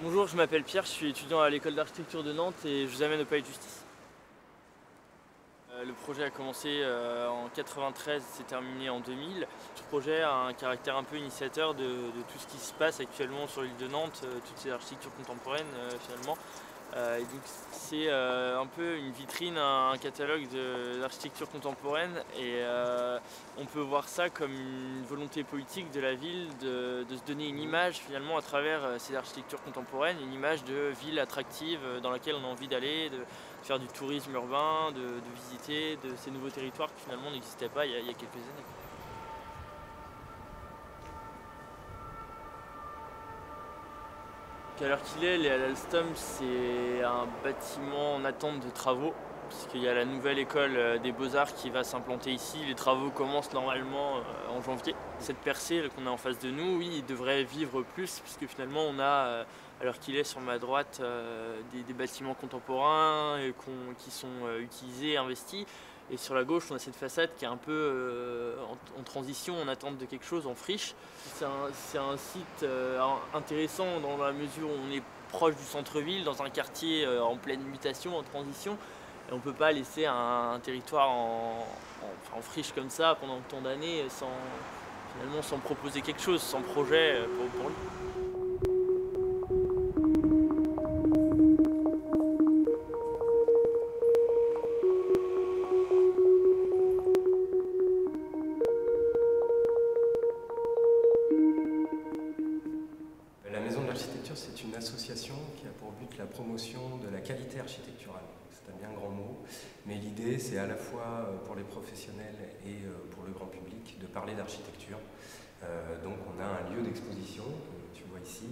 Bonjour, je m'appelle Pierre, je suis étudiant à l'école d'architecture de Nantes et je vous amène au Palais de Justice. Le projet a commencé en 93 et s'est terminé en 2000. Ce projet a un caractère un peu initiateur de tout ce qui se passe actuellement sur l'île de Nantes, toutes ces architectures contemporaines finalement. Et donc c'est un peu une vitrine, un catalogue d'architecture contemporaine et on peut voir ça comme une volonté politique de la ville de se donner une image finalement à travers ces architectures contemporaines, une image de ville attractive dans laquelle on a envie d'aller, de faire du tourisme urbain, de visiter de ces nouveaux territoires qui finalement n'existaient pas il y a quelques années. À l'heure qu'il est, l'Alstom, c'est un bâtiment en attente de travaux, puisqu'il y a la nouvelle école des Beaux-Arts qui va s'implanter ici. Les travaux commencent normalement en janvier. Cette percée qu'on a en face de nous, oui, il devrait vivre plus, puisque finalement on a, à l'heure qu'il est sur ma droite, des bâtiments contemporains qui sont utilisés, investis. Et sur la gauche, on a cette façade qui est un peu en transition, en attente de quelque chose, en friche. C'est un site intéressant dans la mesure où on est proche du centre-ville, dans un quartier en pleine mutation, en transition. Et on ne peut pas laisser un territoire en friche comme ça pendant tant d'années sans proposer quelque chose, sans projet pour lui. La Maison de l'Architecture, c'est une association qui a pour but la promotion de la qualité architecturale. C'est un bien grand mot, mais l'idée, c'est à la fois pour les professionnels et pour le grand public de parler d'architecture. Donc on a un lieu d'exposition, que tu vois ici,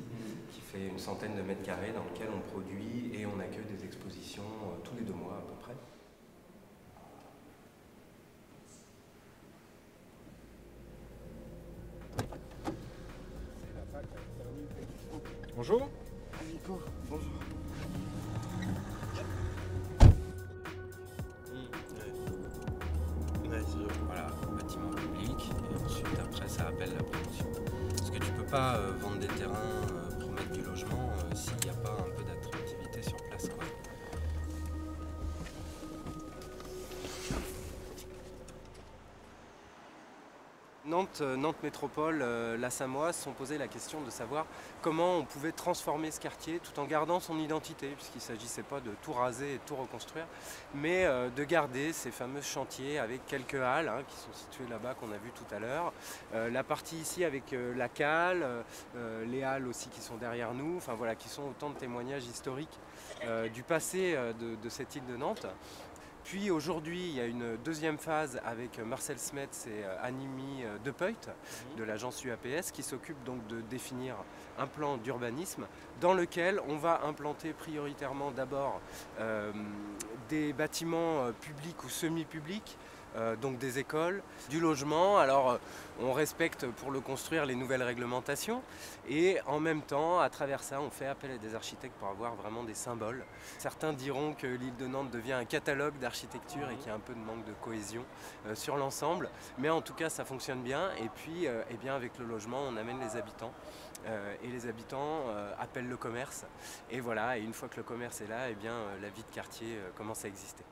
qui fait une centaine de mètres carrés dans lequel on produit et on accueille des expositions tous les 2 mois à peu près. Bonjour. Nico, bonjour. Voilà, bâtiment public, et ensuite après ça appelle la promotion. Parce que tu peux pas vendre des terrains pour mettre du logement s'il n'y a pas un peu d'attractivité sur place, quoi. Nantes Métropole, la Samoise se sont posé la question de savoir comment on pouvait transformer ce quartier tout en gardant son identité, puisqu'il ne s'agissait pas de tout raser et de tout reconstruire, mais de garder ces fameux chantiers avec quelques halles qui sont situées là-bas qu'on a vu tout à l'heure. La partie ici avec la cale, les halles aussi qui sont derrière nous, enfin voilà, qui sont autant de témoignages historiques du passé de cette île de Nantes. Puis aujourd'hui, il y a une deuxième phase avec Marcel Smets et Animi Depeut de l'agence UAPS qui s'occupe donc de définir un plan d'urbanisme dans lequel on va implanter prioritairement d'abord des bâtiments publics ou semi-publics, donc des écoles, du logement. Alors on respecte pour le construire les nouvelles réglementations et en même temps à travers ça on fait appel à des architectes pour avoir vraiment des symboles. Certains diront que l'île de Nantes devient un catalogue d'architecture et qu'il y a un peu de manque de cohésion sur l'ensemble, mais en tout cas ça fonctionne bien. Et puis eh bien, avec le logement on amène les habitants et les habitants appellent le commerce et voilà, et une fois que le commerce est là, eh bien, la vie de quartier commence à exister.